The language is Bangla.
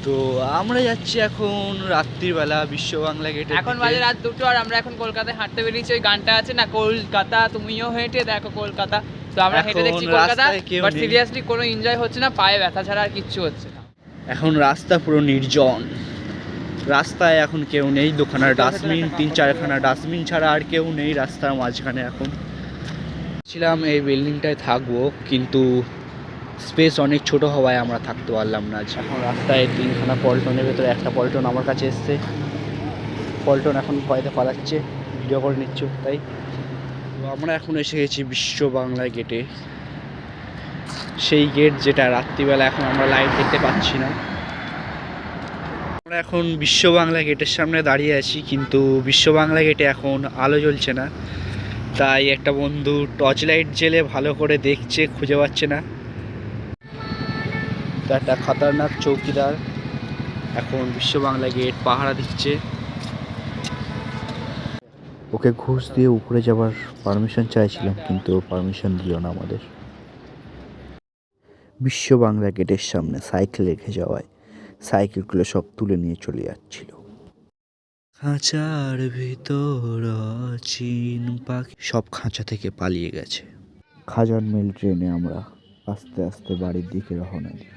তো আমরা যাচ্ছি এখন রাত্রিবেলা বিশ্ব বাংলা গেটে। এখন বাজে রাত 2টো আর আমরা এখন কলকাতায় হাঁটতে বেরিয়েছি। ওই গানটা আছে না, কলকাতা তুমিও হেঁটে দেখো কলকাতা। তো আমরা হেঁটে দেখছি কলকাতা, বাট সিরিয়াসলি কোনো এনজয় হচ্ছে না, পায়ে ব্যথা ছাড়া আর কিচ্ছু হচ্ছে না। এখন রাস্তা পুরো নির্জন, রাস্তায় এখন কেউ নেই। দোকানে ডাস্টবিন, 3-4খানা ডাস্টবিন ছাড়া আর কেউ নেই রাস্তার মাঝখানে। এখন ছিলাম এই বিল্ডিংটায় থাকবো, কিন্তু স্পেস অনেক ছোট হওয়ায় আমরা থাকতে পারলাম না। এখন রাস্তায় 3খানা পল্টনের ভেতরে একটা পল্টন আমার কাছে এসছে। পল্টন এখন ভয়তে পালাচ্ছে, ভিডিও করে নিচ্ছ তাই। তো আমরা এখন এসে গেছি বিশ্ব বাংলা গেটে, সেই গেট যেটা রাত্রিবেলা এখন আমরা লাইট দেখতে পাচ্ছি না। আমরা এখন বিশ্ব বাংলা গেটের সামনে দাঁড়িয়ে আছি, কিন্তু বিশ্ব বাংলা গেটে এখন আলো জ্বলছে না। তাই একটা বন্ধু টর্চ লাইট জ্বেলে ভালো করে দেখছে, খুঁজে পাচ্ছে না। তো একটা খতরনাক চৌকিদার এখন বিশ্ব বাংলা গেট পাহারা দিচ্ছে। ওকে ঘুষ দিয়ে উপরে যাবার পারমিশন চাইছিলাম, কিন্তু পারমিশন দিল না আমাদের। বিশ্ব বাংলা গেটের সামনে সাইকেল রেখে যাওয়ায় সাইকেলগুলো সব তুলে নিয়ে চলে যাচ্ছিল। খাঁচার ভিতর চিন পাখি সব খাঁচা থেকে পালিয়ে গেছে। খাজান মেল ট্রেনে আমরা আস্তে আস্তে বাড়ির দিকে রওনা দিই।